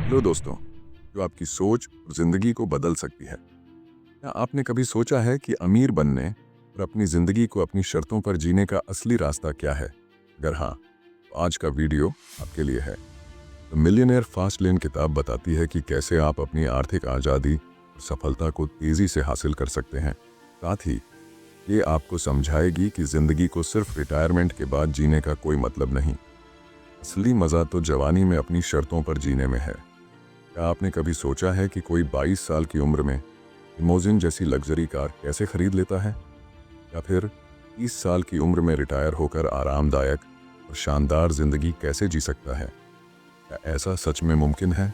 Hello दोस्तों, जो आपकी सोच और जिंदगी को बदल सकती है। क्या आपने कभी सोचा है कि अमीर बनने और अपनी जिंदगी को अपनी शर्तों पर जीने का असली रास्ता क्या है? अगर हाँ, तो आज का वीडियो आपके लिए है। द मिलियनेयर फास्ट लेन किताब बताती है कि कैसे आप अपनी आर्थिक आज़ादी और सफलता को तेज़ी से हासिल कर सकते हैं। साथ ही ये आपको समझाएगी कि जिंदगी को सिर्फ रिटायरमेंट के बाद जीने का कोई मतलब नहीं। असली मज़ा तो जवानी में अपनी शर्तों पर जीने में है। क्या आपने कभी सोचा है कि कोई 22 साल की उम्र में लिमोजिन जैसी लग्जरी कार कैसे खरीद लेता है, या फिर 30 साल की उम्र में रिटायर होकर आरामदायक और शानदार जिंदगी कैसे जी सकता है? क्या ऐसा सच में मुमकिन है?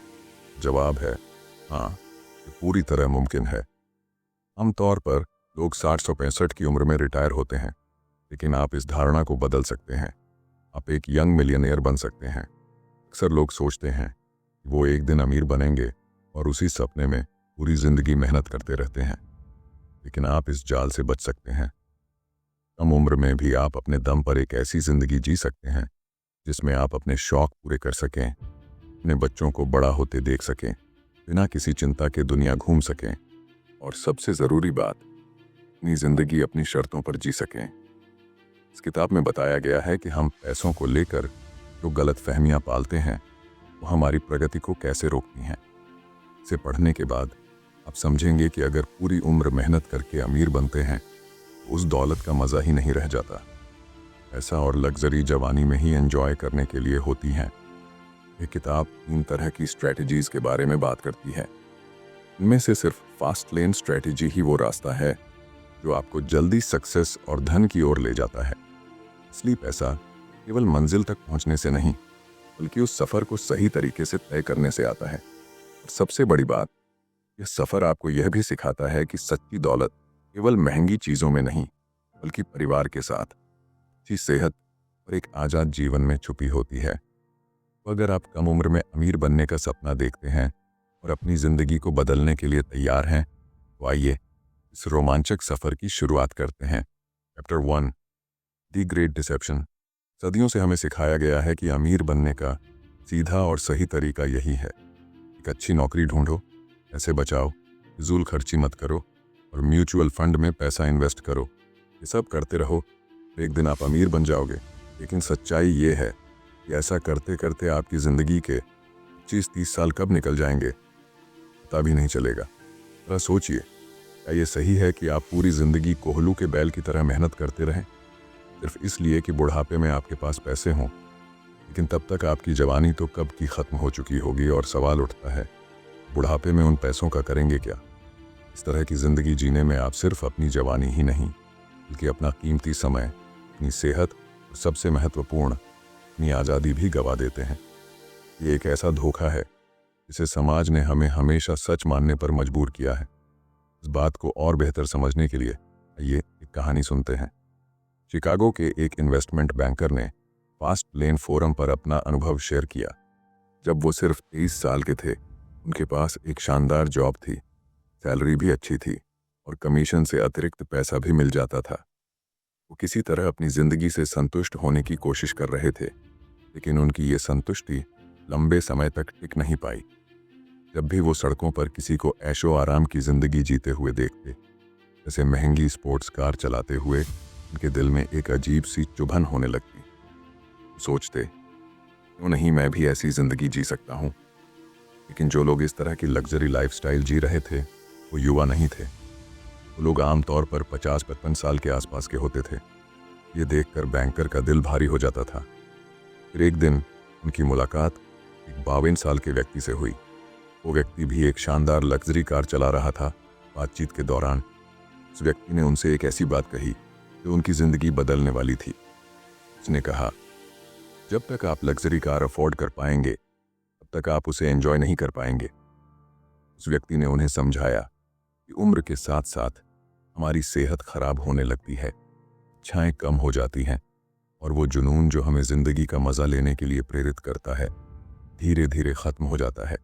जवाब है हाँ, ये पूरी तरह मुमकिन है। आमतौर पर लोग 60-65 की उम्र में रिटायर होते हैं, लेकिन आप इस धारणा को बदल सकते हैं। आप एक यंग मिलियनेयर बन सकते हैं। अक्सर लोग सोचते हैं वो एक दिन अमीर बनेंगे और उसी सपने में पूरी जिंदगी मेहनत करते रहते हैं, लेकिन आप इस जाल से बच सकते हैं। कम उम्र में भी आप अपने दम पर एक ऐसी जिंदगी जी सकते हैं जिसमें आप अपने शौक पूरे कर सकें, अपने बच्चों को बड़ा होते देख सकें, बिना किसी चिंता के दुनिया घूम सकें, और सबसे ज़रूरी बात, अपनी ज़िंदगी अपनी शर्तों पर जी सकें। इस किताब में बताया गया है कि हम पैसों को लेकर जो गलत फहमियाँ पालते हैं वो हमारी प्रगति को कैसे रोकती हैं। इसे पढ़ने के बाद आप समझेंगे कि अगर पूरी उम्र मेहनत करके अमीर बनते हैं तो उस दौलत का मज़ा ही नहीं रह जाता। पैसा और लग्जरी जवानी में ही एंजॉय करने के लिए होती हैं। ये किताब 3 तरह की स्ट्रैटेजीज के बारे में बात करती है। इनमें से सिर्फ फास्ट लेन स्ट्रैटेजी ही वो रास्ता है जो आपको जल्दी सक्सेस और धन की ओर ले जाता है। असली पैसा केवल मंजिल तक पहुंचने से नहीं, बल्कि उस सफ़र को सही तरीके से तय करने से आता है। और सबसे बड़ी बात, यह सफ़र आपको यह भी सिखाता है कि सच्ची दौलत केवल महंगी चीज़ों में नहीं, बल्कि परिवार के साथ, अच्छी सेहत और एक आज़ाद जीवन में छुपी होती है। तो अगर आप कम उम्र में अमीर बनने का सपना देखते हैं और अपनी ज़िंदगी को बदलने के लिए तैयार हैं, तो आइए इस रोमांचक सफ़र की शुरुआत करते हैं। Chapter 1, the great deception. सदियों से हमें सिखाया गया है कि अमीर बनने का सीधा और सही तरीका यही है। एक अच्छी नौकरी ढूंढो, पैसे बचाओ, फिजूल खर्ची मत करो और म्यूचुअल फंड में पैसा इन्वेस्ट करो। ये सब करते रहो तो एक दिन आप अमीर बन जाओगे। लेकिन सच्चाई ये है कि ऐसा करते करते आपकी ज़िंदगी के 25-30 साल कब निकल जाएंगे पता भी नहीं चलेगा। जरा सोचिए, क्या ये सही है कि आप पूरी ज़िंदगी कोहलू के बैल की तरह मेहनत करते रहें, सिर्फ इसलिए कि बुढ़ापे में आपके पास पैसे हों? लेकिन तब तक आपकी जवानी तो कब की ख़त्म हो चुकी होगी और सवाल उठता है, बुढ़ापे में उन पैसों का करेंगे क्या? इस तरह की ज़िंदगी जीने में आप सिर्फ अपनी जवानी ही नहीं, बल्कि अपना कीमती समय, अपनी सेहत और सबसे महत्वपूर्ण, अपनी आज़ादी भी गंवा देते हैं। ये एक ऐसा धोखा है जिसे समाज ने हमें हमेशा सच मानने पर मजबूर किया है। इस बात को और बेहतर समझने के लिए आइए एक कहानी सुनते हैं। शिकागो के एक इन्वेस्टमेंट बैंकर ने फास्ट लेन फोरम पर अपना अनुभव शेयर किया। जब वो सिर्फ 23 साल के थे, उनके पास एक शानदार जॉब थी, सैलरी भी अच्छी थी और कमीशन से अतिरिक्त पैसा भी मिल जाता था। वो किसी तरह अपनी ज़िंदगी से संतुष्ट होने की कोशिश कर रहे थे, लेकिन उनकी ये संतुष्टि लंबे समय तक टिक नहीं पाई। जब भी वो सड़कों पर किसी को ऐशो आराम की ज़िंदगी जीते हुए देखते, जैसे महंगी स्पोर्ट्स कार चलाते हुए, उनके दिल में एक अजीब सी चुभन होने लगती। सोचते, क्यों नहीं मैं भी ऐसी ज़िंदगी जी सकता हूँ? लेकिन जो लोग इस तरह की लग्जरी लाइफस्टाइल जी रहे थे वो युवा नहीं थे। वो लोग आमतौर पर 50-55 साल के आसपास के होते थे। ये देखकर बैंकर का दिल भारी हो जाता था। फिर एक दिन उनकी मुलाकात एक 52 साल के व्यक्ति से हुई। वो व्यक्ति भी एक शानदार लग्जरी कार चला रहा था। बातचीत के दौरान उस व्यक्ति ने उनसे एक ऐसी बात कही जो उनकी ज़िंदगी बदलने वाली थी। उसने कहा, जब तक आप लग्जरी कार अफोर्ड कर पाएंगे तब तक आप उसे एंजॉय नहीं कर पाएंगे। उस व्यक्ति ने उन्हें समझाया कि उम्र के साथ साथ हमारी सेहत खराब होने लगती है, इच्छाएं कम हो जाती हैं और वो जुनून जो हमें ज़िंदगी का मज़ा लेने के लिए प्रेरित करता है, धीरे धीरे ख़त्म हो जाता है।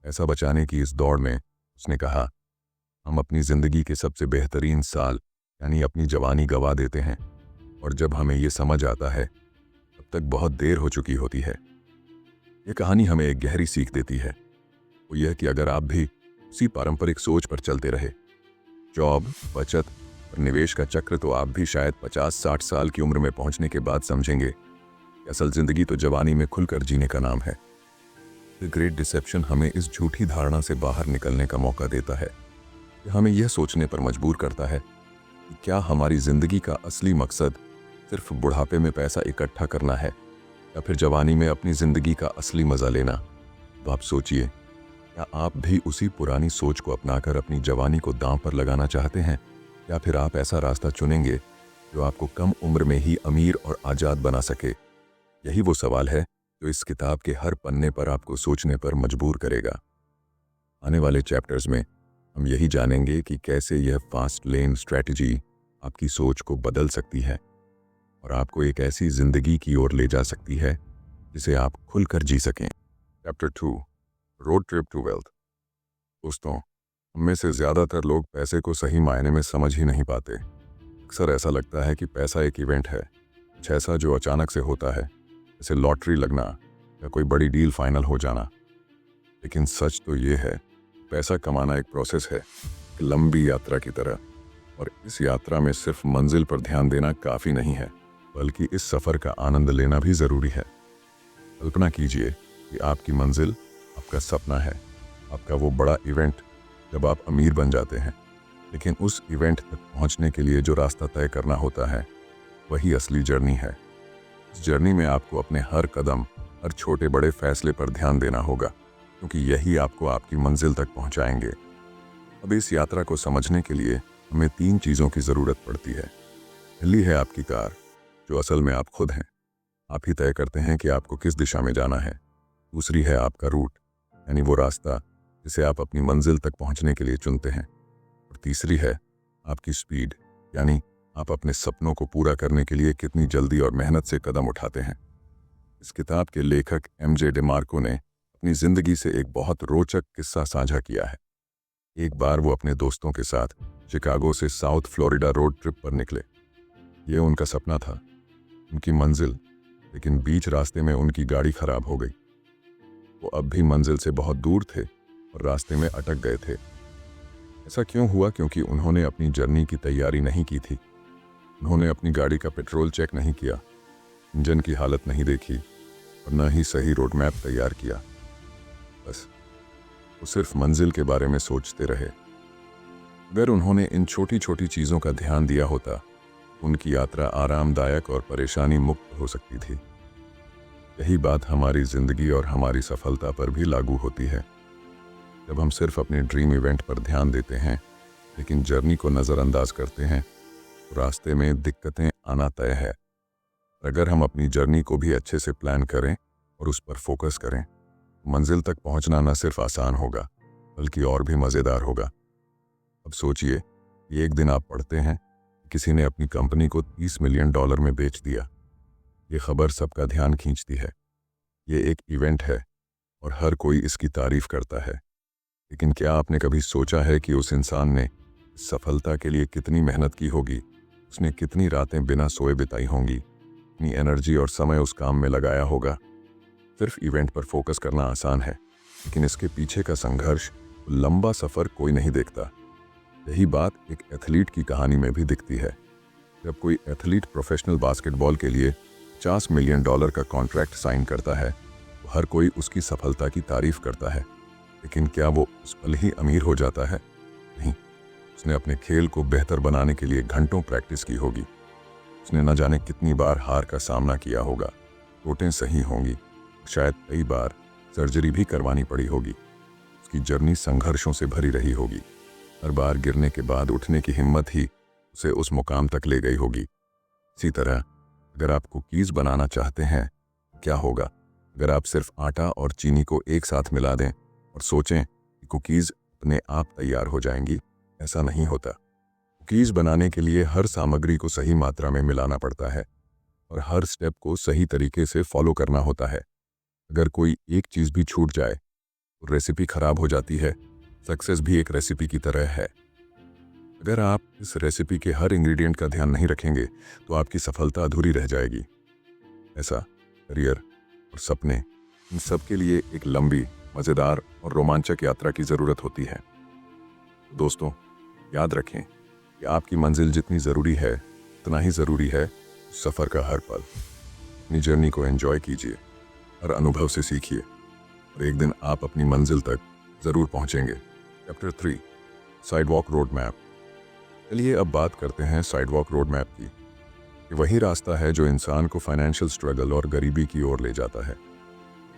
ऐसा बचाने की इस दौड़ में उसने कहा, हम अपनी ज़िंदगी के सबसे बेहतरीन साल यानी अपनी जवानी गंवा देते हैं, और जब हमें ये समझ आता है तब तक बहुत देर हो चुकी होती है। ये कहानी हमें एक गहरी सीख देती है, वो यह कि अगर आप भी उसी पारंपरिक सोच पर चलते रहे, जॉब, बचत और निवेश का चक्र, तो आप भी शायद 50-60 साल की उम्र में पहुंचने के बाद समझेंगे कि असल जिंदगी तो जवानी में खुलकर जीने का नाम है। द ग्रेट डिसेप्शन हमें इस झूठी धारणा से बाहर निकलने का मौका देता है। यह हमें यह सोचने पर मजबूर करता है कि क्या हमारी जिंदगी का असली मकसद सिर्फ बुढ़ापे में पैसा इकट्ठा करना है या फिर जवानी में अपनी जिंदगी का असली मजा लेना। तो आप सोचिए, क्या आप भी उसी पुरानी सोच को अपनाकर अपनी जवानी को दांव पर लगाना चाहते हैं, या फिर आप ऐसा रास्ता चुनेंगे जो आपको कम उम्र में ही अमीर और आजाद बना सके। यही वो सवाल है जो इस किताब के हर पन्ने पर आपको सोचने पर मजबूर करेगा। आने वाले चैप्टर्स में हम यही जानेंगे कि कैसे यह फास्ट लेन स्ट्रैटेजी आपकी सोच को बदल सकती है और आपको एक ऐसी जिंदगी की ओर ले जा सकती है जिसे आप खुलकर जी सकें। Chapter 2, road trip to wealth. दोस्तों, हम में से ज़्यादातर लोग पैसे को सही मायने में समझ ही नहीं पाते। अक्सर ऐसा लगता है कि पैसा एक इवेंट है, कुछ ऐसा जो अचानक से होता है, जैसे लॉटरी लगना या कोई बड़ी डील फाइनल हो जाना। लेकिन सच तो ये है, पैसा कमाना एक प्रोसेस है, एक लंबी यात्रा की तरह। और इस यात्रा में सिर्फ मंजिल पर ध्यान देना काफ़ी नहीं है, बल्कि इस सफ़र का आनंद लेना भी ज़रूरी है। कल्पना कीजिए कि आपकी मंजिल आपका सपना है, आपका वो बड़ा इवेंट जब आप अमीर बन जाते हैं। लेकिन उस इवेंट तक पहुंचने के लिए जो रास्ता तय करना होता है, वही असली जर्नी है। इस जर्नी में आपको अपने हर कदम, हर छोटे बड़े फैसले पर ध्यान देना होगा, क्योंकि यही आपको आपकी मंजिल तक पहुंचाएंगे। अब इस यात्रा को समझने के लिए हमें 3 चीज़ों की ज़रूरत पड़ती है। पहली है आपकी कार, जो असल में आप खुद हैं। आप ही तय करते हैं कि आपको किस दिशा में जाना है। दूसरी है आपका रूट, यानी वो रास्ता जिसे आप अपनी मंजिल तक पहुंचने के लिए चुनते हैं। और तीसरी है आपकी स्पीड, यानी आप अपने सपनों को पूरा करने के लिए कितनी जल्दी और मेहनत से कदम उठाते हैं। इस किताब के लेखक एमजे डिमार्को ने अपनी जिंदगी से एक बहुत रोचक किस्सा साझा किया है। एक बार वो अपने दोस्तों के साथ शिकागो से साउथ फ्लोरिडा रोड ट्रिप पर निकले। ये उनका सपना था, उनकी मंजिल। लेकिन बीच रास्ते में उनकी गाड़ी खराब हो गई। वो अब भी मंजिल से बहुत दूर थे और रास्ते में अटक गए थे। ऐसा क्यों हुआ? क्योंकि उन्होंने अपनी जर्नी की तैयारी नहीं की थी। उन्होंने अपनी गाड़ी का पेट्रोल चेक नहीं किया, इंजन की हालत नहीं देखी और न ही सही रोड मैप तैयार किया। बस वो सिर्फ मंजिल के बारे में सोचते रहे। अगर उन्होंने इन छोटी छोटी चीज़ों का ध्यान दिया होता, उनकी यात्रा आरामदायक और परेशानी मुक्त हो सकती थी। यही बात हमारी जिंदगी और हमारी सफलता पर भी लागू होती है। जब हम सिर्फ अपने ड्रीम इवेंट पर ध्यान देते हैं लेकिन जर्नी को नज़रअंदाज करते हैं, तो रास्ते में दिक्कतें आना तय है। अगर हम अपनी जर्नी को भी अच्छे से प्लान करें और उस पर फोकस करें, मंजिल तक पहुंचना न सिर्फ आसान होगा बल्कि और भी मज़ेदार होगा। अब सोचिए कि एक दिन आप पढ़ते हैं किसी ने अपनी कंपनी को $30 मिलियन में बेच दिया। ये खबर सबका ध्यान खींचती है। ये एक इवेंट है और हर कोई इसकी तारीफ करता है। लेकिन क्या आपने कभी सोचा है कि उस इंसान ने सफलता के लिए कितनी मेहनत की होगी? उसने कितनी रातें बिना सोए बिताई होंगी, अपनी एनर्जी और समय उस काम में लगाया होगा। सिर्फ इवेंट पर फोकस करना आसान है, लेकिन इसके पीछे का संघर्ष, लंबा सफ़र कोई नहीं देखता। यही बात एक एथलीट की कहानी में भी दिखती है। जब कोई एथलीट प्रोफेशनल बास्केटबॉल के लिए $50 मिलियन का कॉन्ट्रैक्ट साइन करता है, तो हर कोई उसकी सफलता की तारीफ करता है। लेकिन क्या वो उस पल ही अमीर हो जाता है? नहीं। उसने अपने खेल को बेहतर बनाने के लिए घंटों प्रैक्टिस की होगी। उसने न जाने कितनी बार हार का सामना किया होगा, चोटें सही होंगी, शायद कई बार सर्जरी भी करवानी पड़ी होगी। उसकी जर्नी संघर्षों से भरी रही होगी। हर बार गिरने के बाद उठने की हिम्मत ही उसे उस मुकाम तक ले गई होगी। इसी तरह अगर आप कुकीज़ बनाना चाहते हैं, क्या होगा अगर आप सिर्फ आटा और चीनी को एक साथ मिला दें और सोचें कि कुकीज़ अपने आप तैयार हो जाएंगी? ऐसा नहीं होता। कुकीज़ बनाने के लिए हर सामग्री को सही मात्रा में मिलाना पड़ता है और हर स्टेप को सही तरीके से फॉलो करना होता है। अगर कोई एक चीज़ भी छूट जाए तो रेसिपी खराब हो जाती है। सक्सेस भी एक रेसिपी की तरह है। अगर आप इस रेसिपी के हर इंग्रेडिएंट का ध्यान नहीं रखेंगे तो आपकी सफलता अधूरी रह जाएगी। ऐसा करियर और सपने इन सब के लिए एक लंबी, मज़ेदार और रोमांचक यात्रा की ज़रूरत होती है। दोस्तों, याद रखें कि आपकी मंजिल जितनी ज़रूरी है, उतना ही ज़रूरी है सफ़र का हर पल। अपनी जर्नी को एंजॉय कीजिए, हर अनुभव से सीखिए और एक दिन आप अपनी मंजिल तक ज़रूर पहुंचेंगे। Chapter 3, sidewalk road map. चलिए अब बात करते हैं साइडवॉक रोड मैप की। ये वही रास्ता है जो इंसान को फाइनेंशियल स्ट्रगल और गरीबी की ओर ले जाता है।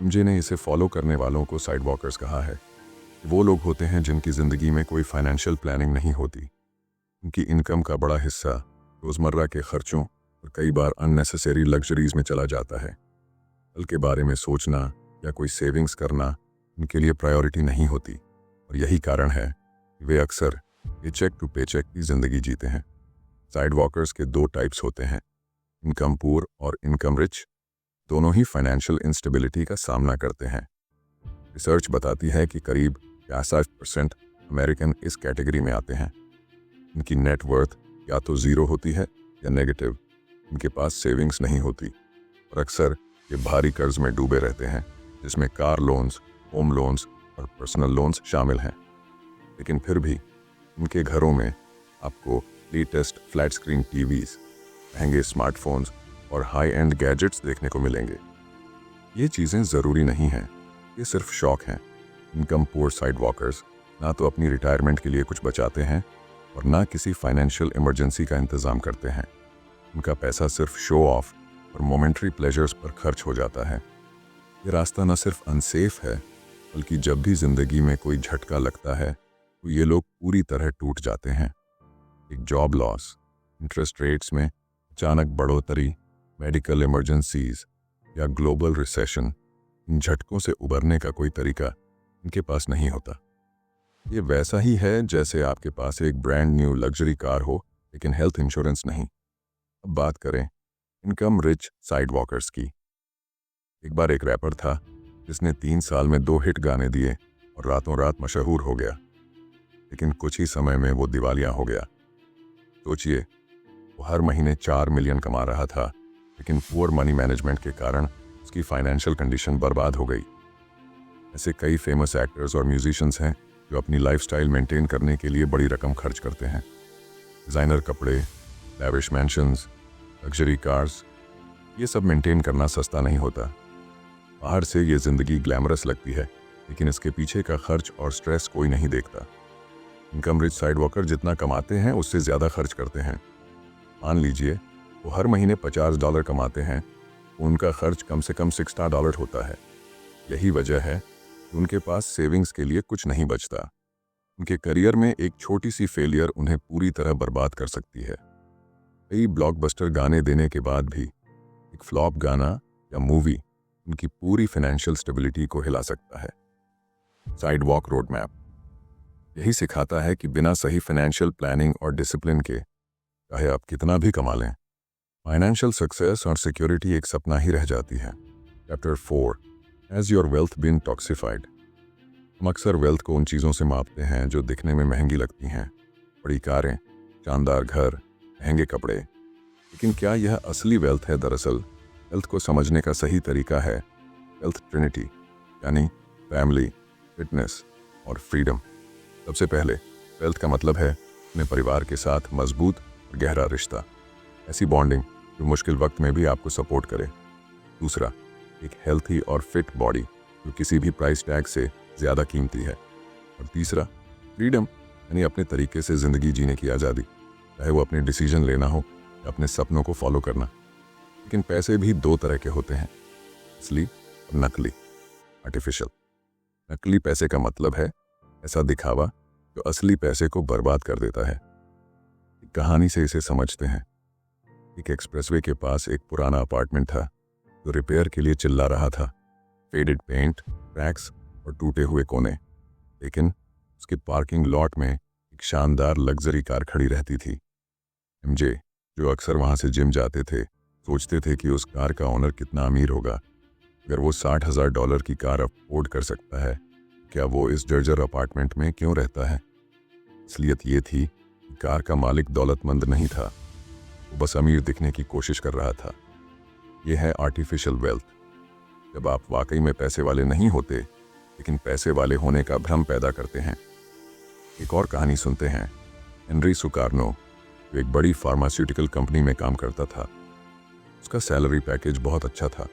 एमजे ने इसे फॉलो करने वालों को साइडवॉकर्स कहा है। वो लोग होते हैं जिनकी ज़िंदगी में कोई फाइनेंशियल प्लानिंग नहीं होती। उनकी इनकम का बड़ा हिस्सा रोज़मर्रा के खर्चों और कई बार अननेसेसरी लग्जरीज में चला जाता है। कल के बारे में सोचना या कोई सेविंग्स करना उनके लिए प्रायोरिटी नहीं होती और यही कारण है कि वे अक्सर पेचेक टू पेचेक की ज़िंदगी जीते हैं। साइड वॉकर्स के दो टाइप्स होते हैं, इनकम पुअर और इनकम रिच। दोनों ही फाइनेंशियल इंस्टेबिलिटी का सामना करते हैं। रिसर्च बताती है कि करीब 65% अमेरिकन इस कैटेगरी में आते हैं। इनकी नेट वर्थ या तो ज़ीरो होती है या नेगेटिव। इनके पास सेविंग्स नहीं होती और अक्सर ये भारी कर्ज में डूबे रहते हैं, जिसमें कार लोन्स, होम लोन्स और पर्सनल लोन्स शामिल हैं। लेकिन फिर भी इनके घरों में आपको लेटेस्ट फ्लैट स्क्रीन टीवीज़, महंगे स्मार्टफोन्स और हाई एंड गैजेट्स देखने को मिलेंगे। ये चीज़ें ज़रूरी नहीं हैं, ये सिर्फ शौक हैं। इनकम पुअर साइड वॉकर्स ना तो अपनी रिटायरमेंट के लिए कुछ बचाते हैं और ना किसी फाइनेंशियल इमरजेंसी का इंतज़ाम करते हैं। उनका पैसा सिर्फ शो ऑफ और मोमेंट्री प्लेजर्स पर खर्च हो जाता है। ये रास्ता न सिर्फ अनसेफ है, बल्कि जब भी ज़िंदगी में कोई झटका लगता है तो ये लोग पूरी तरह टूट जाते हैं। एक जॉब लॉस, इंटरेस्ट रेट्स में अचानक बढ़ोतरी, मेडिकल इमरजेंसीज या ग्लोबल रिसेशन, इन झटकों से उबरने का कोई तरीका इनके पास नहीं होता। ये वैसा ही है जैसे आपके पास एक ब्रांड न्यू लग्जरी कार हो लेकिन हेल्थ इंश्योरेंस नहीं। अब बात करें इनकम रिच साइड वॉकर्स की। एक बार एक रैपर था जिसने 3 साल में 2 हिट गाने दिए और रातों रात मशहूर हो गया, लेकिन कुछ ही समय में वो दिवालिया हो गया। सोचिए, वो हर महीने 4 मिलियन कमा रहा था, लेकिन पुअर मनी मैनेजमेंट के कारण उसकी फाइनेंशियल कंडीशन बर्बाद हो गई। ऐसे कई फेमस एक्टर्स और म्यूजिशियंस हैं जो अपनी लाइफस्टाइल मेंटेन करने के लिए बड़ी रकम खर्च करते हैं। डिज़ाइनर कपड़े, लैविश मैंशंस, लग्जरी कार्स, ये सब मेंटेन करना सस्ता नहीं होता। बाहर से ये ज़िंदगी ग्लैमरस लगती है, लेकिन इसके पीछे का खर्च और स्ट्रेस कोई नहीं देखता। इनकम रिच साइड वॉकर जितना कमाते हैं उससे ज़्यादा खर्च करते हैं। मान लीजिए वो हर महीने $50 कमाते हैं, तो उनका खर्च कम से कम $60 होता है। यही वजह है कि उनके पास सेविंग्स के लिए कुछ नहीं बचता। उनके करियर में एक छोटी सी फेलियर उन्हें पूरी तरह बर्बाद कर सकती है। कई ब्लॉकबस्टर गाने देने के बाद भी एक फ्लॉप गाना या मूवी उनकी पूरी फाइनेंशियल स्टेबिलिटी को हिला सकता है। साइड वॉक रोड मैप यही सिखाता है कि बिना सही फाइनेंशियल प्लानिंग और डिसिप्लिन के, चाहे आप कितना भी कमा लें, फाइनेंशियल सक्सेस और सिक्योरिटी एक सपना ही रह जाती है। Chapter 4, has your wealth been toxified. हम अक्सर वेल्थ को उन चीज़ों से मापते हैं जो दिखने में महंगी लगती हैं, बड़ी कारें, शानदार घर, महंगे कपड़े। लेकिन क्या यह असली वेल्थ है? दरअसल वेल्थ को समझने का सही तरीका है वेल्थ ट्रिनिटी, यानी फैमिली, फिटनेस और फ्रीडम। सबसे पहले वेल्थ का मतलब है अपने परिवार के साथ मजबूत और गहरा रिश्ता, ऐसी बॉन्डिंग जो मुश्किल वक्त में भी आपको सपोर्ट करे। दूसरा, एक हेल्थी और फिट बॉडी जो किसी भी प्राइस टैग से ज़्यादा कीमती है। और तीसरा, फ्रीडम, यानी अपने तरीके से ज़िंदगी जीने की आज़ादी, चाहे वो अपने डिसीजन लेना हो या अपने सपनों को फॉलो करना। लेकिन पैसे भी 2 तरह के होते हैं, असली और नकली, आर्टिफिशियल। नकली पैसे का मतलब है ऐसा दिखावा जो असली पैसे को बर्बाद कर देता है। एक कहानी से इसे समझते हैं। एक एक्सप्रेसवे के पास एक पुराना अपार्टमेंट था जो रिपेयर के लिए चिल्ला रहा था। फेडेड पेंट, क्रैक्स और टूटे हुए कोने। लेकिन उसके पार्किंग लॉट में एक शानदार लग्जरी कार खड़ी रहती थी। एमजे, जो अक्सर वहां से जिम जाते थे, सोचते थे कि उस कार का ओनर कितना अमीर होगा। अगर वो $60,000 की कार अफोर्ड कर सकता है, क्या वो इस जर्जर अपार्टमेंट में क्यों रहता है? असलियत ये थी कि कार का मालिक दौलतमंद नहीं था, वो बस अमीर दिखने की कोशिश कर रहा था। यह है आर्टिफिशियल वेल्थ। जब आप वाकई में पैसे वाले नहीं होते लेकिन पैसे वाले होने का भ्रम पैदा करते हैं। एक और कहानी सुनते हैं। हेनरी सुकार्नो जो एक बड़ी फार्मास्यूटिकल कंपनी में काम करता था, उसका सैलरी पैकेज बहुत अच्छा था।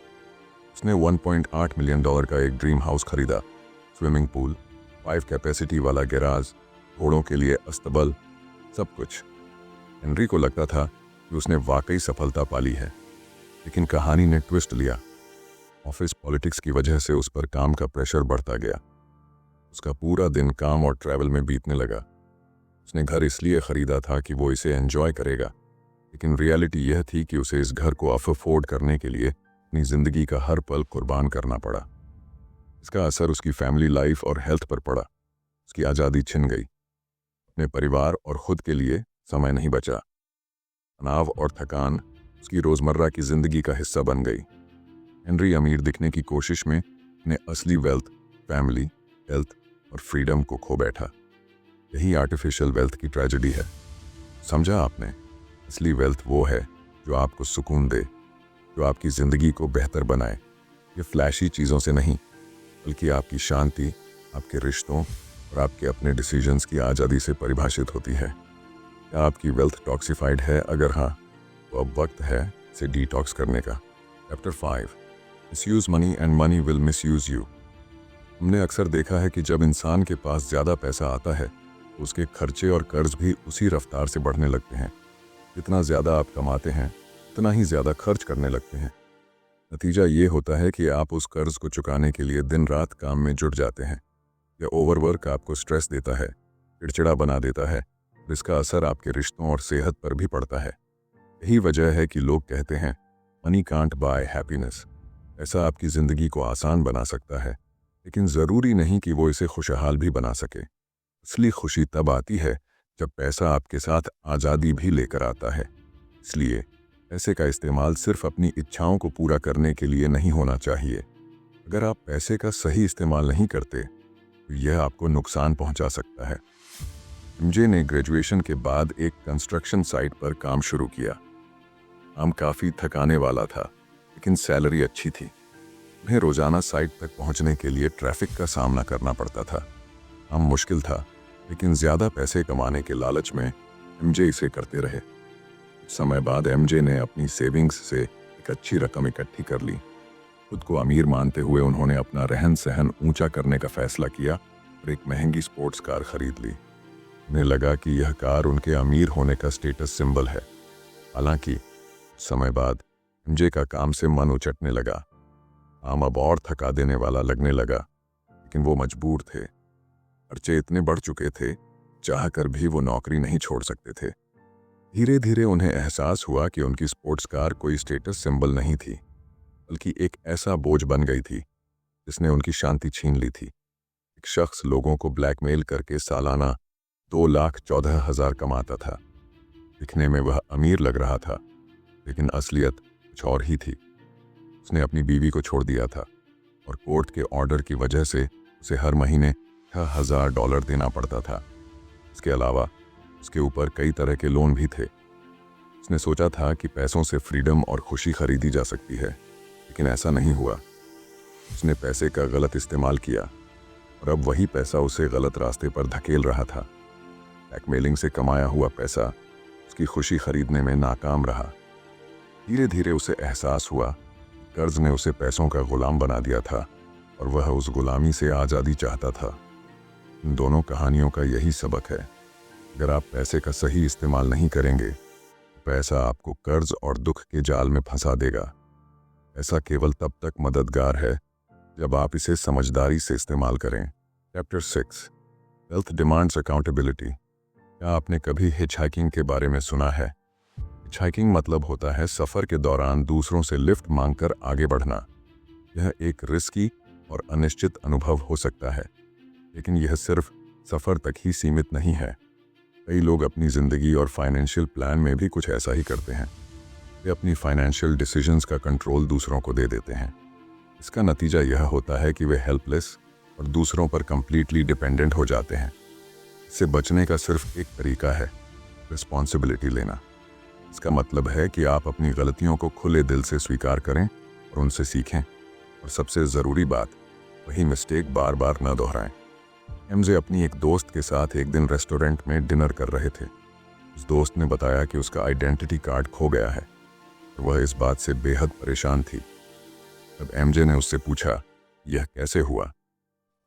उसने $1.8 मिलियन का एक ड्रीम हाउस खरीदा, स्विमिंग पूल, 5 कैपेसिटी वाला गैराज, घोड़ों के लिए अस्तबल, सब कुछ। हेनरी को लगता था कि उसने वाकई सफलता पाली है, लेकिन कहानी ने ट्विस्ट लिया। ऑफिस पॉलिटिक्स की वजह से उस पर काम का प्रेशर बढ़ता गया। उसका पूरा दिन काम और ट्रैवल में बीतने लगा। उसने घर इसलिए खरीदा था कि वो इसे एंजॉय करेगा, लेकिन रियलिटी यह थी कि उसे इस घर को अफोर्ड करने के लिए अपनी ज़िंदगी का हर पल कुर्बान करना पड़ा। इसका असर उसकी फैमिली लाइफ और हेल्थ पर पड़ा। उसकी आज़ादी छिन गई। अपने परिवार और खुद के लिए समय नहीं बचा। तनाव और थकान उसकी रोज़मर्रा की ज़िंदगी का हिस्सा बन गई। हेनरी अमीर दिखने की कोशिश में अपने असली वेल्थ, फैमिली, हेल्थ और फ्रीडम को खो बैठा। यही आर्टिफिशियल वेल्थ की ट्रेजेडी है। समझा आपने? असली वेल्थ वो है जो आपको सुकून दे, जो आपकी ज़िंदगी को बेहतर बनाए। ये फ्लैशी चीज़ों से नहीं, बल्कि आपकी शांति, आपके रिश्तों और आपके अपने डिसीजंस की आज़ादी से परिभाषित होती है। क्या आपकी वेल्थ टॉक्सिफाइड है? अगर हाँ, तो अब वक्त है इसे डिटॉक्स करने का। Chapter 5, misuse money and money will misuse you. हमने अक्सर देखा है कि जब इंसान के पास ज़्यादा पैसा आता है तो उसके खर्चे और कर्ज भी उसी रफ्तार से बढ़ने लगते हैं। जितना ज़्यादा आप कमाते हैं उतना ही ज़्यादा खर्च करने लगते हैं। नतीजा ये होता है कि आप उस कर्ज को चुकाने के लिए दिन रात काम में जुट जाते हैं। यह ओवरवर्क आपको स्ट्रेस देता है, चिड़चिड़ा बना देता है और इसका असर आपके रिश्तों और सेहत पर भी पड़ता है। यही वजह है कि लोग कहते हैं मनी कांट बाय हैप्पीनेस। ऐसा आपकी ज़िंदगी को आसान बना सकता है, लेकिन ज़रूरी नहीं कि वो इसे खुशहाल भी बना सके। असली खुशी तब आती है जब पैसा आपके साथ आज़ादी भी लेकर आता है। इसलिए पैसे का इस्तेमाल सिर्फ अपनी इच्छाओं को पूरा करने के लिए नहीं होना चाहिए। अगर आप पैसे का सही इस्तेमाल नहीं करते तो यह आपको नुकसान पहुंचा सकता है। एमजे ने ग्रेजुएशन के बाद एक कंस्ट्रक्शन साइट पर काम शुरू किया। काम काफ़ी थकाने वाला था, लेकिन सैलरी अच्छी थी। उन्हें रोज़ाना साइट तक पहुंचने के लिए ट्रैफिक का सामना करना पड़ता था। काम मुश्किल था, लेकिन ज़्यादा पैसे कमाने के लालच में एमजे इसे करते रहे। कुछ समय बाद एमजे ने अपनी सेविंग्स से एक अच्छी रकम इकट्ठी कर ली। खुद को अमीर मानते हुए उन्होंने अपना रहन सहन ऊंचा करने का फैसला किया और एक महंगी स्पोर्ट्स कार खरीद ली। उन्हें लगा कि यह कार उनके अमीर होने का स्टेटस सिंबल है। हालांकि समय बाद एमजे का काम से मन उचटने लगा। काम अब और थका देने वाला लगने लगा, लेकिन वो मजबूर थे। खर्चे इतने बढ़ चुके थे, चाहकर भी वो नौकरी नहीं छोड़ सकते थे। धीरे धीरे उन्हें एहसास हुआ कि उनकी स्पोर्ट्स कार कोई स्टेटस सिंबल नहीं थी, बल्कि एक ऐसा बोझ बन गई थी जिसने उनकी शांति छीन ली थी। एक शख्स लोगों को ब्लैकमेल करके सालाना 2,14,000 कमाता था। दिखने में वह अमीर लग रहा था, लेकिन असलियत कुछ और ही थी। उसने अपनी बीवी को छोड़ दिया था और कोर्ट के ऑर्डर की वजह से उसे हर महीने $6,000 देना पड़ता था। इसके अलावा उसके ऊपर कई तरह के लोन भी थे। उसने सोचा था कि पैसों से फ्रीडम और खुशी खरीदी जा सकती है, लेकिन ऐसा नहीं हुआ। उसने पैसे का गलत इस्तेमाल किया और अब वही पैसा उसे गलत रास्ते पर धकेल रहा था। ब्लैकमेलिंग से कमाया हुआ पैसा उसकी खुशी खरीदने में नाकाम रहा। धीरे धीरे उसे एहसास हुआ कि कर्ज ने उसे पैसों का गुलाम बना दिया था और वह उस गुलामी से आज़ादी चाहता था। इन दोनों कहानियों का यही सबक है। अगर आप पैसे का सही इस्तेमाल नहीं करेंगे, तो पैसा आपको कर्ज और दुख के जाल में फंसा देगा। ऐसा केवल तब तक मददगार है जब आप इसे समझदारी से इस्तेमाल करें। Chapter 6, wealth demands accountability. क्या आपने कभी हिचहाइकिंग के बारे में सुना है? हिचहाइकिंग मतलब होता है सफ़र के दौरान दूसरों से लिफ्ट मांगकर आगे बढ़ना। यह एक रिस्की और अनिश्चित अनुभव हो सकता है, लेकिन यह सिर्फ सफ़र तक ही सीमित नहीं है। कई लोग अपनी ज़िंदगी और फाइनेंशियल प्लान में भी कुछ ऐसा ही करते हैं। वे अपनी फाइनेंशियल डिसीजंस का कंट्रोल दूसरों को दे देते हैं। इसका नतीजा यह होता है कि वे हेल्पलेस और दूसरों पर कंप्लीटली डिपेंडेंट हो जाते हैं। इससे बचने का सिर्फ एक तरीका है, रिस्पॉन्सिबिलिटी लेना। इसका मतलब है कि आप अपनी गलतियों को खुले दिल से स्वीकार करें और उनसे सीखें। और सबसे ज़रूरी बात, वही मिस्टेक बार बार न दोहराएं। एमजे अपनी एक दोस्त के साथ एक दिन रेस्टोरेंट में डिनर कर रहे थे। उस दोस्त ने बताया कि उसका आइडेंटिटी कार्ड खो गया है। वह इस बात से बेहद परेशान थी। तब एमजे ने उससे पूछा, यह कैसे हुआ?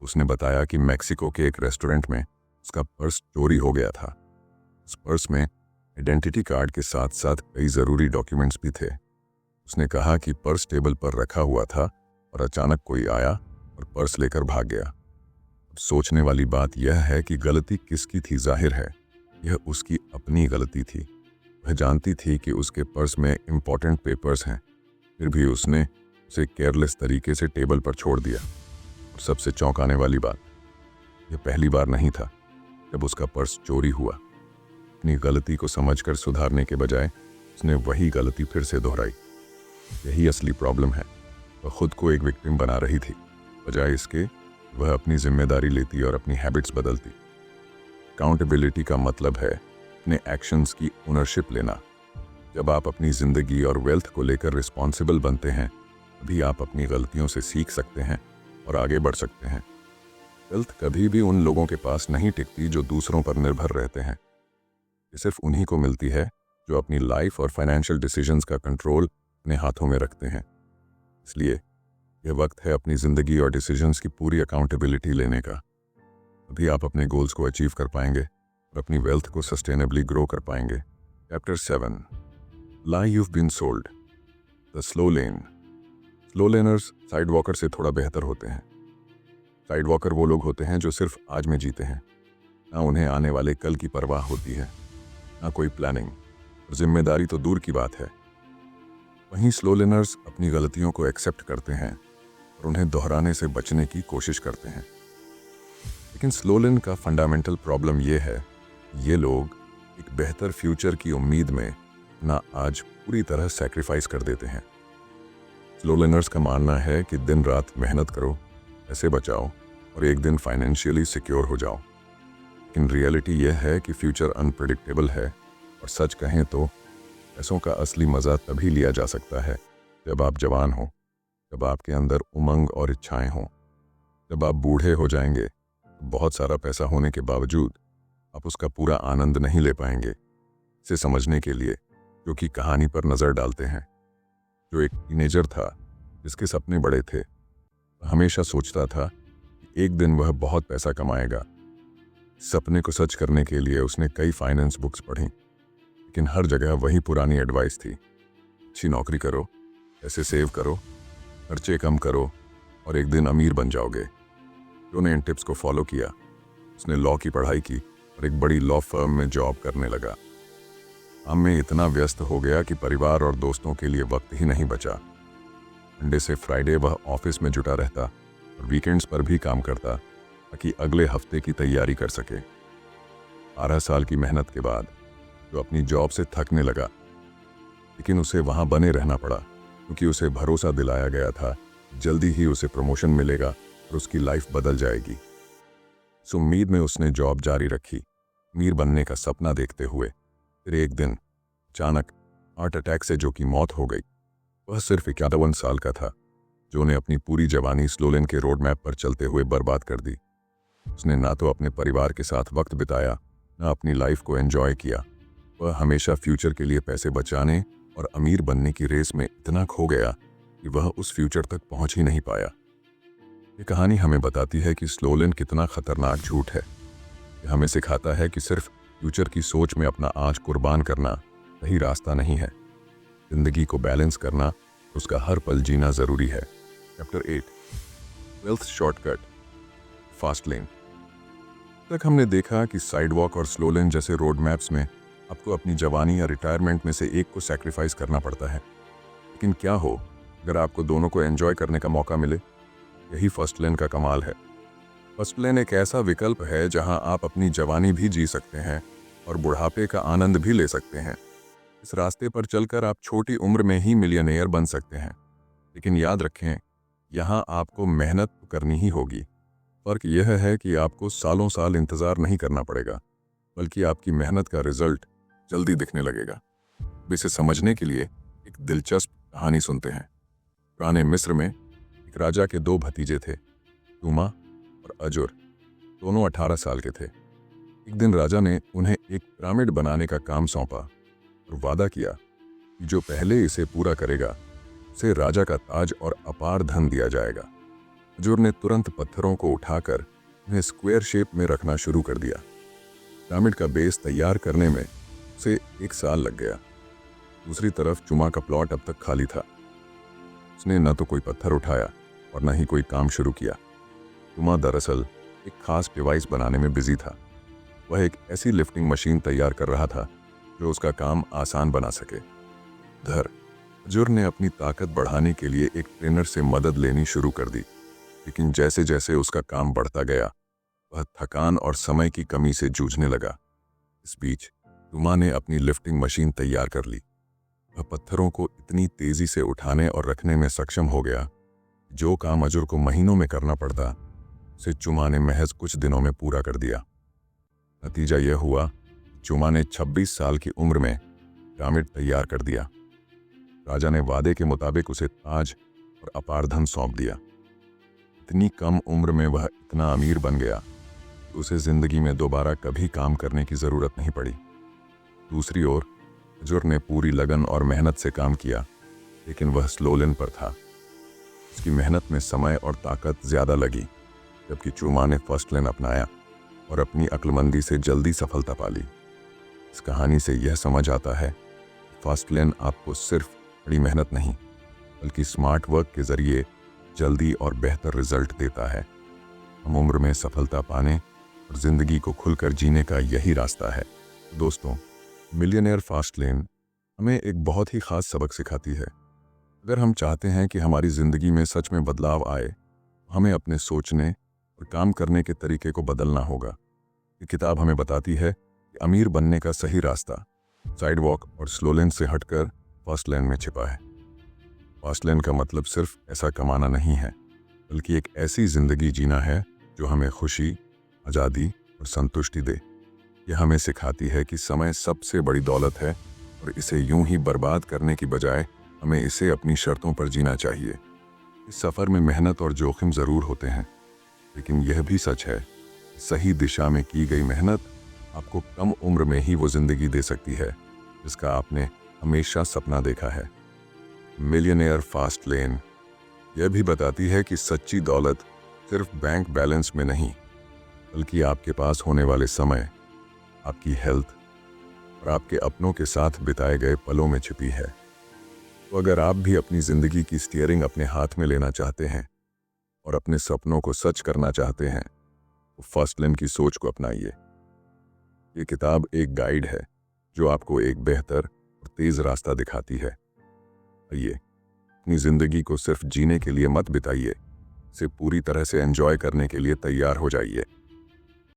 उसने बताया कि मैक्सिको के एक रेस्टोरेंट में उसका पर्स चोरी हो गया था। उस पर्स में आइडेंटिटी कार्ड के साथ साथ कई ज़रूरी डॉक्यूमेंट्स भी थे। उसने कहा कि पर्स टेबल पर रखा हुआ था और अचानक कोई आया और पर्स लेकर भाग गया। अब सोचने वाली बात यह है कि गलती किसकी थी। जाहिर है यह उसकी अपनी गलती थी। वह जानती थी कि उसके पर्स में इम्पॉर्टेंट पेपर्स हैं, फिर भी उसने उसे केयरलेस तरीके से टेबल पर छोड़ दिया। और सबसे चौंकाने वाली बात, यह पहली बार नहीं था जब उसका पर्स चोरी हुआ। अपनी गलती को समझकर सुधारने के बजाय उसने वही गलती फिर से दोहराई। यही असली प्रॉब्लम है। वह खुद को एक विक्टिम बना रही थी, बजाय इसके वह अपनी जिम्मेदारी लेती और अपनी हैबिट्स बदलती। अकाउंटेबिलिटी का मतलब है अपने एक्शंस की ओनरशिप लेना। जब आप अपनी ज़िंदगी और वेल्थ को लेकर रिस्पॉन्सिबल बनते हैं, तभी आप अपनी गलतियों से सीख सकते हैं और आगे बढ़ सकते हैं। वेल्थ कभी भी उन लोगों के पास नहीं टिकती जो दूसरों पर निर्भर रहते हैं। ये सिर्फ उन्हीं को मिलती है जो अपनी लाइफ और फाइनेंशियल डिसीजंस का कंट्रोल अपने हाथों में रखते हैं। इसलिए यह वक्त है अपनी ज़िंदगी और डिसीजंस की पूरी अकाउंटेबिलिटी लेने का। तभी आप अपने गोल्स को अचीव कर पाएंगे और अपनी वेल्थ को सस्टेनेबली ग्रो कर पाएंगे। Chapter 7, lie you've been sold, the slow lane. Slow laners side walker से थोड़ा बेहतर होते हैं। साइड वॉकर वो लोग होते हैं जो सिर्फ आज में जीते हैं। ना उन्हें आने वाले कल की परवाह होती है, ना कोई प्लानिंग, और जिम्मेदारी तो दूर की बात है। वहीं स्लो लर्नर्स अपनी गलतियों को एक्सेप्ट करते हैं और उन्हें दोहराने से बचने की कोशिश करते हैं। लेकिन स्लो लर्न का फंडामेंटल प्रॉब्लम यह है, ये लोग एक बेहतर फ्यूचर की उम्मीद में ना आज पूरी तरह सैक्रिफाइस कर देते हैं। स्लो लर्नर्स का मानना है कि दिन रात मेहनत करो, पैसे बचाओ और एक दिन फाइनेंशियली सिक्योर हो जाओ। लेकिन रियलिटी यह है कि फ्यूचर अनप्रेडिक्टेबल है, और सच कहें तो पैसों का असली मज़ा तभी लिया जा सकता है जब आप जवान हो, जब आपके अंदर उमंग और इच्छाएं हों। जब आप बूढ़े हो जाएंगे, बहुत सारा पैसा होने के बावजूद आप उसका पूरा आनंद नहीं ले पाएंगे। इसे समझने के लिए जो कि कहानी पर नज़र डालते हैं। जो एक टीनेजर था जिसके सपने बड़े थे, वह हमेशा सोचता था कि एक दिन वह बहुत पैसा कमाएगा। सपने को सच करने के लिए उसने कई फाइनेंस बुक्स पढ़ी, लेकिन हर जगह वही पुरानी एडवाइस थी, अच्छी नौकरी करो, पैसे सेव करो, खर्चे कम करो और एक दिन अमीर बन जाओगे। जो ने इन टिप्स को फॉलो किया, उसने लॉ की पढ़ाई की और एक बड़ी लॉ फर्म में जॉब करने लगा। काम में इतना व्यस्त हो गया कि परिवार और दोस्तों के लिए वक्त ही नहीं बचा। मंडे से फ्राइडे वह ऑफिस में जुटा रहता और वीकेंड्स पर भी काम करता ताकि अगले हफ्ते की तैयारी कर सके। 12 साल की मेहनत के बाद जो अपनी जॉब से थकने लगा, लेकिन उसे वहां बने रहना पड़ा क्योंकि उसे भरोसा दिलाया गया था जल्दी ही उसे प्रमोशन मिलेगा और उसकी लाइफ बदल जाएगी। इस उम्मीद में उसने जॉब जारी रखी, अमीर बनने का सपना देखते हुए। फिर एक दिन अचानक हार्ट अटैक से जो की मौत हो गई। वह सिर्फ 51 साल का था। जो ने अपनी पूरी जवानी स्लो लेन के रोड मैप पर चलते हुए बर्बाद कर दी। उसने ना तो अपने परिवार के साथ वक्त बिताया, ना अपनी लाइफ को एंजॉय किया। वह हमेशा फ्यूचर के लिए पैसे बचाने और अमीर बनने की रेस में इतना खो गया कि वह उस फ्यूचर तक पहुंच ही नहीं पाया। ये कहानी हमें बताती है कि स्लो लेन कितना खतरनाक झूठ है। यह हमें सिखाता है कि सिर्फ फ्यूचर की सोच में अपना आज कुर्बान करना सही रास्ता नहीं है। जिंदगी को बैलेंस करना, उसका हर पल जीना जरूरी है। Chapter 8, wealth shortcut, fast lane. तक हमने देखा कि साइडवॉक और स्लो लेन जैसे रोड मैप्स में आपको अपनी जवानी या रिटायरमेंट में से एक को सैक्रिफाइस करना पड़ता है। लेकिन क्या हो अगर आपको दोनों को एंजॉय करने का मौका मिले? यही फर्स्ट लेन का कमाल है। फर्स्ट लेन एक ऐसा विकल्प है जहां आप अपनी जवानी भी जी सकते हैं और बुढ़ापे का आनंद भी ले सकते हैं। इस रास्ते पर चलकर आप छोटी उम्र में ही मिलियनेयर बन सकते हैं। लेकिन याद रखें, यहाँ आपको मेहनत तो करनी ही होगी। फर्क यह है कि आपको सालों साल इंतजार नहीं करना पड़ेगा, बल्कि आपकी मेहनत का रिजल्ट जल्दी दिखने लगेगा। अब इसे समझने के लिए एक दिलचस्प कहानी सुनते हैं। पुराने मिस्र में एक एक राजा के दो भतीजे थे, तुमा और अजुर। दोनों 18 साल के थे। एक दिन राजा ने उन्हें एक पिरामिड बनाने का काम सौंपा और वादा किया कि जो पहले इसे पूरा करेगा उसे राजा का ताज और अपार धन दिया जाएगा। अजुर ने तुरंत पत्थरों को उठाकर उन्हें स्क्वायर शेप में रखना शुरू कर दिया। पिरामिड का बेस तैयार करने में उसे 1 साल लग गया। दूसरी तरफ चुमा का प्लॉट अब तक खाली था। उसने न तो कोई पत्थर उठाया और न ही कोई काम शुरू किया। चुमा दरअसल एक खास डिवाइस बनाने में बिजी था। वह एक ऐसी लिफ्टिंग मशीन तैयार कर रहा था जो उसका काम आसान बना सके। उधर अजुर ने अपनी ताकत बढ़ाने के लिए एक ट्रेनर से मदद लेनी शुरू कर दी, लेकिन जैसे जैसे उसका काम बढ़ता गया वह थकान और समय की कमी से जूझने लगा। इस बीच तुमा ने अपनी लिफ्टिंग मशीन तैयार कर ली। वह पत्थरों को इतनी तेजी से उठाने और रखने में सक्षम हो गया, जो काम अजुर को महीनों में करना पड़ता उसे चुमा ने महज कुछ दिनों में पूरा कर दिया। नतीजा यह हुआ कि चुमा ने 26 साल की उम्र में पिरामिड तैयार कर दिया। राजा ने वादे के मुताबिक उसे ताज और अपार धन सौंप दिया। इतनी कम उम्र में वह इतना अमीर बन गया कि उसे जिंदगी में दोबारा कभी काम करने की जरूरत नहीं पड़ी। दूसरी ओर अजुर ने पूरी लगन और मेहनत से काम किया, लेकिन वह स्लो लेन पर था। उसकी मेहनत में समय और ताकत ज्यादा लगी, जबकि चुमा ने फर्स्ट लेन अपनाया और अपनी अक्लमंदी से जल्दी सफलता पा ली। इस कहानी से यह समझ आता है कि फर्स्ट लेन आपको सिर्फ बड़ी मेहनत नहीं बल्कि स्मार्ट वर्क के जरिए जल्दी और बेहतर रिजल्ट देता है। हम उम्र में सफलता पाने और जिंदगी को खुलकर जीने का यही रास्ता है। दोस्तों, मिलियनेयर फास्ट लेन हमें एक बहुत ही खास सबक सिखाती है। अगर हम चाहते हैं कि हमारी जिंदगी में सच में बदलाव आए, हमें अपने सोचने और काम करने के तरीके को बदलना होगा। ये किताब हमें बताती है कि अमीर बनने का सही रास्ता साइड वॉक और स्लो लेन से हटकर फास्ट लेन में छिपा है। फास्ट लेन का मतलब सिर्फ ऐसा कमाना नहीं है, बल्कि एक ऐसी जिंदगी जीना है जो हमें खुशी, आज़ादी और संतुष्टि दे। यह हमें सिखाती है कि समय सबसे बड़ी दौलत है और इसे यूं ही बर्बाद करने की बजाय हमें इसे अपनी शर्तों पर जीना चाहिए। इस सफ़र में मेहनत और जोखिम ज़रूर होते हैं, लेकिन यह भी सच है कि सही दिशा में की गई मेहनत आपको कम उम्र में ही वो ज़िंदगी दे सकती है जिसका आपने हमेशा सपना देखा है। मिलियनेयर फास्ट लेन यह भी बताती है कि सच्ची दौलत सिर्फ बैंक बैलेंस में नहीं, बल्कि आपके पास होने वाले समय, आपकी हेल्थ और आपके अपनों के साथ बिताए गए पलों में छिपी है। तो अगर आप भी अपनी ज़िंदगी की स्टीयरिंग अपने हाथ में लेना चाहते हैं और अपने सपनों को सच करना चाहते हैं, तो फर्स्ट लेन की सोच को अपनाइए। ये किताब एक गाइड है जो आपको एक बेहतर और तेज़ रास्ता दिखाती है। आइए, अपनी ज़िंदगी को सिर्फ जीने के लिए मत बिताइए, इसे पूरी तरह से एंजॉय करने के लिए तैयार हो जाइए।